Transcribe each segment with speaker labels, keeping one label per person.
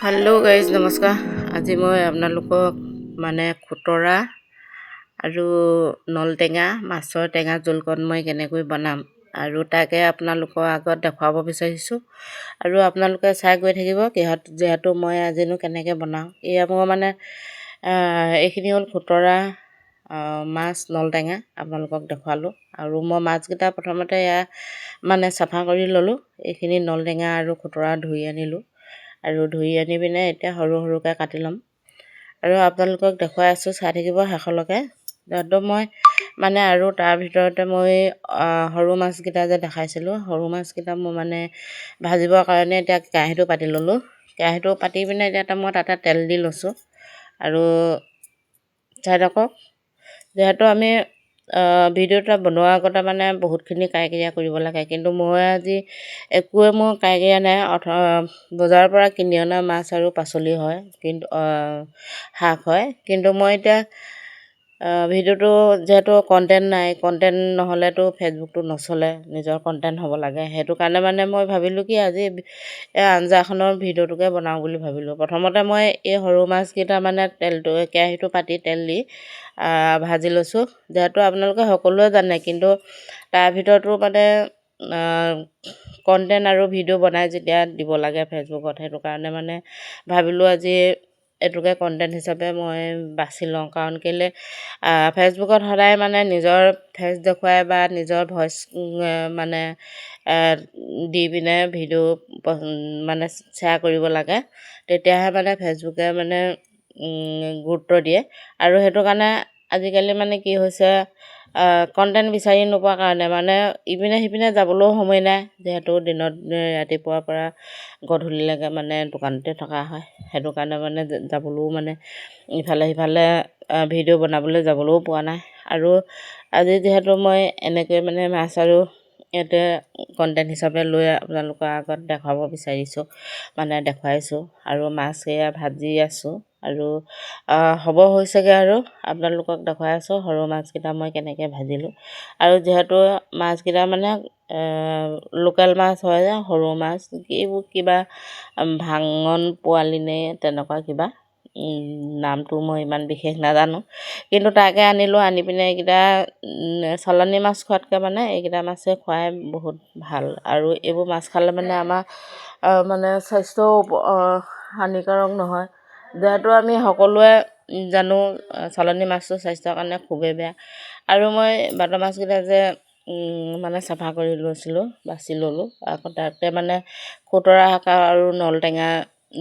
Speaker 1: Hello' guys নমস্কাৰ। আজি মই আপোনালোকক খুতৰা আৰু নলটেঙা মাছৰ টেঙা জোলকণ মই কেনেকৈ বনাম আৰু তাকে আপোনালোকৰ আগত দেখুৱাব বিচাৰিছোঁ। আৰু আপোনালোকে চাই গৈ থাকিব যিহেতু মই আজিনো কেনেকৈ বনাওঁ। এয়া মই এইখিনি হ'ল খুতৰা মাছ নলটেঙা আপোনালোকক দেখুৱালোঁ। আৰু মই মাছকেইটা প্ৰথমতে চাফা কৰি ল'লোঁ। এইখিনি নলটেঙা আৰু খুতৰা ধুই আনিলোঁ আৰু ধুই আনি পিনে এতিয়া সৰু সৰুকৈ কাটি ল'ম আৰু আপোনালোকক দেখুৱাই আছোঁ, চাই থাকিব শেষলৈকে। যিহেতু মই আৰু তাৰ ভিতৰতে মই সৰু মাছকেইটা যে দেখাইছিলোঁ, সৰু মাছকেইটা মই ভাজিবৰ কাৰণে এতিয়া কেৰাহীটো পাতি ল'লোঁ। কেৰাহীটো পাতি পিনে এতিয়া মই তাতে তেল দি লৈছোঁ আৰু চাই থাকক। যিহেতু আমি ভিডিঅ'টা বনোৱাৰ আগতে বহুতখিনি কাইকীয়া কৰিব লাগে, কিন্তু মই আজি একোৱে মোৰ কাইকীয়া নাই। বজাৰৰ পৰা কিনি অনা মাছ আৰু পাচলি হয়, কিন্তু শাক হয়। কিন্তু মই এতিয়া ভিডিঅ'টো যিহেতু কণ্টেণ্ট নাই, কণ্টেণ্ট নহ'লেতো ফেচবুকটো নচলে, নিজৰ কণ্টেণ্ট হ'ব লাগে। সেইটো কাৰণে মই ভাবিলোঁ কি আজি এই আঞ্জাখনৰ ভিডিঅ'টোকে বনাওঁ বুলি ভাবিলোঁ। প্ৰথমতে মই এই সৰু মাছকেইটা কেৰাহীটো পাতি তেল দি ভাজি লৈছোঁ। যিহেতু আপোনালোকে সকলোৱে জানে, কিন্তু তাৰ ভিতৰতো কণ্টেণ্ট আৰু ভিডিঅ' বনাই যেতিয়া দিব লাগে ফেচবুকত, সেইটো কাৰণে ভাবিলোঁ আজি এইটোকে কণ্টেণ্ট হিচাপে মই বাছি লওঁ। কাৰণ কেলৈ ফেচবুকত সদায় নিজৰ ফেচ দেখুৱাই বা নিজৰ ভইচ দি পিনে ভিডিঅ' শ্বেয়াৰ কৰিব লাগে, তেতিয়াহে ফেচবুকে গুৰুত্ব দিয়ে। আৰু সেইটো কাৰণে আজিকালি কি হৈছে, কণ্টেণ্ট বিচাৰি নোপোৱাৰ কাৰণে ইপিনে সিপিনে যাবলৈও সময় নাই। যিহেতু দিনত ৰাতিপুৱাৰ পৰা গধূলিলৈকে দোকানতে থকা হয়, সেইটো কাৰণে যাবলৈও ইফালে সিফালে ভিডিঅ' বনাবলৈ যাবলৈও পোৱা নাই। আৰু আজি যিহেতু মই এনেকৈ মাছ আৰু ইয়াতে কণ্টেণ্ট হিচাপে লৈ আপোনালোকৰ আগত দেখাব বিচাৰিছোঁ, দেখুৱাইছোঁ। আৰু মাছ এয়া ভাজি আছোঁ আৰু হ'ব হৈছেগৈ আৰু আপোনালোকক দেখুৱাই আছোঁ সৰু মাছকেইটা মই কেনেকৈ ভাজিলোঁ। আৰু যিহেতু মাছকেইটা লোকেল মাছ হয়, সৰু মাছ, এইবোৰ কিবা ভাঙন পোৱালি নে তেনেকুৱা কিবা নামটো মই ইমান বিশেষ নাজানো, কিন্তু তাকে আনিলোঁ। আনি পিনে এইকেইটা চালানী মাছ খোৱাতকৈ এইকেইটা মাছে খুৱাই বহুত ভাল। আৰু এইবোৰ মাছ খালে আমাৰ স্বাস্থ্যও হানিকাৰক নহয়। যিহেতু আমি সকলোৱে জানো চালানী মাছটো স্বাস্থ্যৰ কাৰণে খুবেই বেয়া। আৰু মই বাটা মাছকেইটা যে চাফা কৰি লৈছিলোঁ, বাছি ল'লোঁ। আকৌ তাতে খুতৰা শাক আৰু নলটেঙা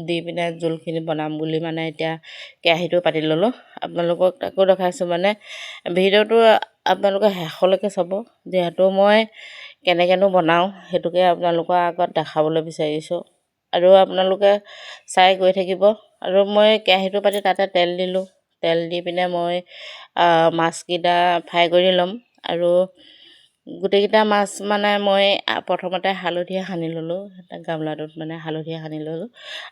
Speaker 1: দি পিনে জোলখিনি বনাম বুলি এতিয়া কেৰাহীটো পাতি ল'লোঁ। আপোনালোকক আকৌ দেখাইছোঁ। ভিডিঅ'টো আপোনালোকে শেষলৈকে চাব, যিহেতু মই কেনেকৈনো বনাওঁ সেইটোকে আপোনালোকৰ আগত দেখাবলৈ বিচাৰিছোঁ। আৰু আপোনালোকে চাই গৈ থাকিব। আৰু মই কেৰাহীটো পাতি তাতে তেল দিলোঁ। তেল দি পিনে মই মাছকেইটা ফ্ৰাই কৰি ল'ম। আৰু গোটেইকেইটা মাছ মই প্ৰথমতে হালধিৰে সানি ল'লোঁ, গামলাটোত হালধিৰে সানি ল'লোঁ।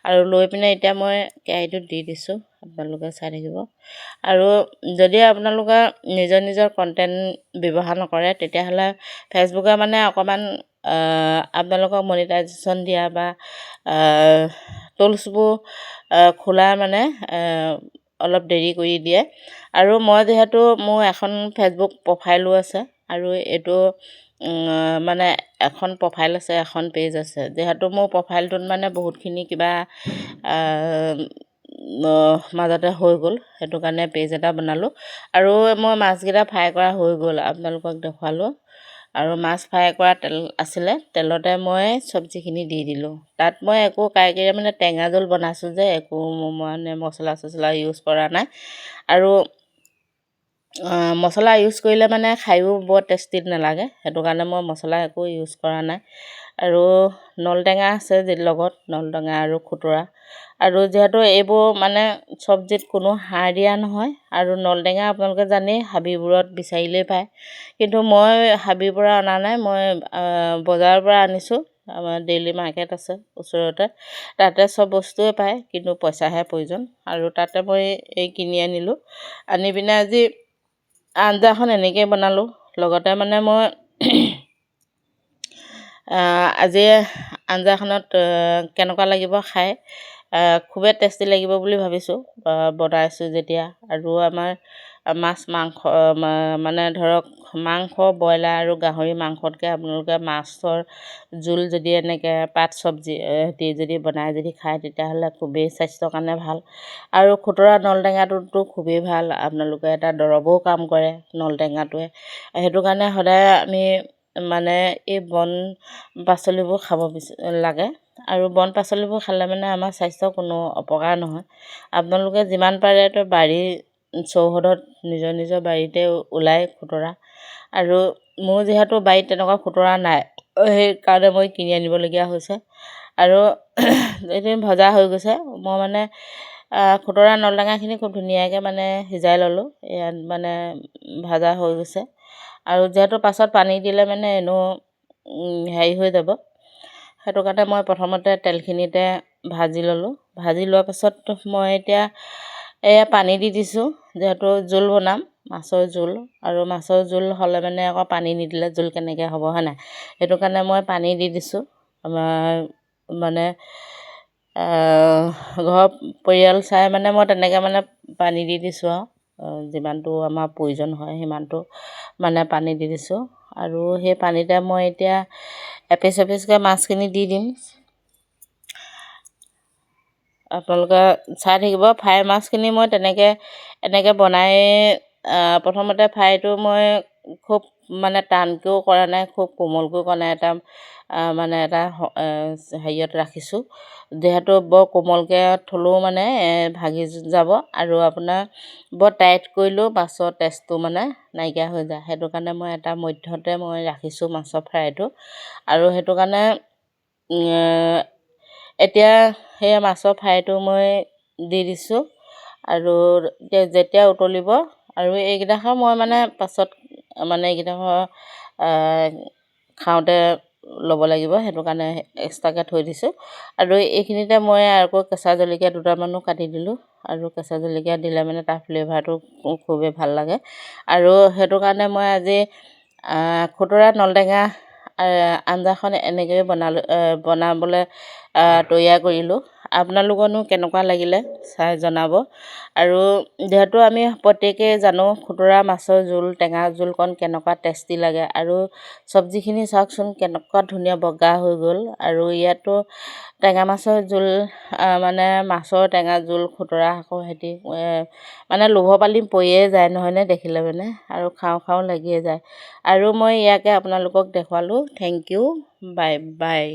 Speaker 1: আৰু লৈ পিনে এতিয়া মই কেৰাহীটোত দি দিছোঁ, আপোনালোকে চাই থাকিব। আৰু যদি আপোনালোকে নিজৰ কণ্টেণ্ট ব্যৱহাৰ নকৰে, তেতিয়াহ'লে ফেচবুকে অকণমান আপোনালোকক মনিটাইজেশ্যন দিয়া বা টুলছবোৰ খোলা অলপ দেৰি কৰি দিয়ে। আৰু মই যিহেতু মোৰ এখন ফেচবুক প্ৰফাইলো আছে, আৰু এইটো এখন প্ৰফাইল আছে, এখন পেজ আছে। যিহেতু মোৰ প্ৰফাইলটোত বহুতখিনি কিবা মাজতে হৈ গ'ল, সেইটো কাৰণে পেজ এটা বনালোঁ। আৰু মই মাছকেইটা ফ্ৰাই কৰা হৈ গ'ল, আপোনালোকক দেখুৱালোঁ। আৰু মাছ ফ্ৰাই কৰা তেল আছিলে, তেলতে মই চব্জিখিনি দি দিলোঁ। তাত মই একো কাৰিকৰী টেঙা জোল বনাইছোঁ যে একো মছলা চছলা ইউজ কৰা নাই। আৰু মছলা ইউজ কৰিলে খায়ো বৰ টেষ্টি নালাগে, সেইটো কাৰণে মই মছলা একো ইউজ কৰা নাই। আৰু নলটেঙা আছে লগত, নলটেঙা আৰু খুতৰা। আৰু যিহেতু এইবোৰ চব্জিত কোনো সাৰ দিয়া নহয়। আৰু নলটেঙা আপোনালোকে জানেই হাবিবোৰত বিচাৰিলেই পায়, কিন্তু মই হাবিৰ পৰা অনা নাই, মই বজাৰৰ পৰা আনিছোঁ। আমাৰ ডেইলি মাৰ্কেট আছে ওচৰতে, তাতে চব বস্তুৱে পায়, কিন্তু পইচাহে প্ৰয়োজন। আৰু তাতে মই কিনি আনিলোঁ। আনি পিনে আজি আঞ্জাখন এনেকৈ বনালোঁ। লগতে মই আজি আঞ্জাখনত কেনেকুৱা লাগিব খাই খুবেই টেষ্টি লাগিব বুলি ভাবিছোঁ বনাইছোঁ যেতিয়া। আৰু আমাৰ মাছ মাংস মানে ধৰক মাংস ব্ৰইলাৰ আৰু গাহৰি মাংসতকৈ আপোনালোকে মাছৰ জোল যদি এনেকৈ পাত চব্জি দি যদি বনাই যদি খায় তেতিয়াহ'লে খুবেই স্বাস্থ্যৰ কাৰণে ভাল। আৰু খুতৰা নলটেঙাটোতো খুবেই ভাল, আপোনালোকে এটা দৰৱো কাম কৰে নলটেঙাটোৱে। সেইটো কাৰণে সদায় আমি মানে এই বন পাচলিবোৰ খাব লাগে। আৰু বন পাচলিবোৰ খালে মানে আমাৰ স্বাস্থ্যৰ কোনো অপকাৰ নহয়। আপোনালোকে যিমান পাৰে তো বাৰীৰ চৌহদত নিজৰ নিজৰ বাৰীতে ওলায় খুতৰা। আৰু মোৰ যিহেতু বাৰীত তেনেকুৱা খুতৰা নাই, সেইকাৰণে মই কিনি আনিবলগীয়া হৈছে। আৰু এইটো ভজা হৈ গৈছে। মই মানে খুতৰা নলটেঙাখিনি খুব ধুনীয়াকৈ মানে সিজাই ল'লোঁ, ইয়াত মানে ভজা হৈ গৈছে। আৰু যিহেতু পাছত পানী দিলে মানে এনেও হেৰি হৈ যাব, সেইটো কাৰণে মই প্ৰথমতে তেলখিনিতে ভাজি ল'লোঁ। ভাজি লোৱাৰ পাছত মই এতিয়া এয়া পানী দি দিছোঁ, যিহেতু জোল বনাম মাছৰ জোল। আৰু মাছৰ জোল হ'লে মানে আকৌ পানী নিদিলে জোল কেনেকৈ হ'ব, হয় নাই? সেইটো কাৰণে মই পানী দি দিছোঁ। মানে ঘৰৰ পৰিয়াল চাই মানে মই তেনেকৈ মানে পানী দি দিছোঁ আৰু যিমানটো আমাৰ প্ৰয়োজন হয় সিমানটো মানে পানী দি দিছোঁ। আৰু সেই পানীতে মই এতিয়া এপিচ এপিচকৈ মাছখিনি দি দিম। আপোনালোকে চাই থাকিব। ফ্ৰাই মাছখিনি মই এনেকৈ বনাই প্ৰথমতে ফ্ৰাইটো মই খুব মানে টানকৈও কৰা নাই, খুব কোমলকৈও কৰা নাই, এটা মানে এটা হেৰিয়ত ৰাখিছোঁ। যিহেতু বৰ কোমলকৈ থ'লেও মানে ভাগি যাব, আৰু আপোনাৰ বৰ টাইট কৰিলেও মাছৰ টেষ্টটো মানে নাইকিয়া হৈ যায়। সেইটো কাৰণে মই এটা মধ্যতে মই ৰাখিছোঁ মাছৰ ফ্ৰাইটো। আৰু সেইটো কাৰণে এতিয়া সেই মাছৰ ফ্ৰাইটো মই দি দিছোঁ। আৰু যেতিয়া উতলিব, আৰু এইকেইডোখৰ মই মানে পাছত মানে এইকেইডোখৰ খাওঁতে ল'ব লাগিব, সেইটো কাৰণে এক্সট্ৰাকৈ থৈ দিছোঁ। আৰু এইখিনিতে মই আকৌ কেঁচা জলকীয়া দুটামানো কাটি দিলোঁ। আৰু কেঁচা জলকীয়া দিলে মানে তাৰ ফ্লেভাৰটো খুবেই ভাল লাগে। আৰু সেইটো কাৰণে মই আজি খুতৰা নলটেঙা আঞ্জাখন এনেকৈয়ে বনাবলৈ তৈয়াৰ কৰিলোঁ। আপোনালোকৰনো কেনেকুৱা লাগিলে চাই জনাব। আৰু যিহেতু আমি প্ৰত্যেকেই জানো খুতৰা মাছৰ জোল, টেঙা জোলকণ কেনেকুৱা টেষ্টি লাগে। আৰু চব্জিখিনি চাওকচোন কেনেকুৱা ধুনীয়া বগা হৈ গ'ল। আৰু ইয়াতো টেঙা মাছৰ জোল মানে মাছৰ টেঙা জোল খুতৰা শাকৰ সৈতে মানে লোভৰ পানী পৰিয়ে যায় নহয়নে দেখিলে মানে, আৰু খাওঁ খাওঁ লাগিয়ে যায়। আৰু মই ইয়াকে আপোনালোকক দেখুৱালোঁ। Thank U, bye bye.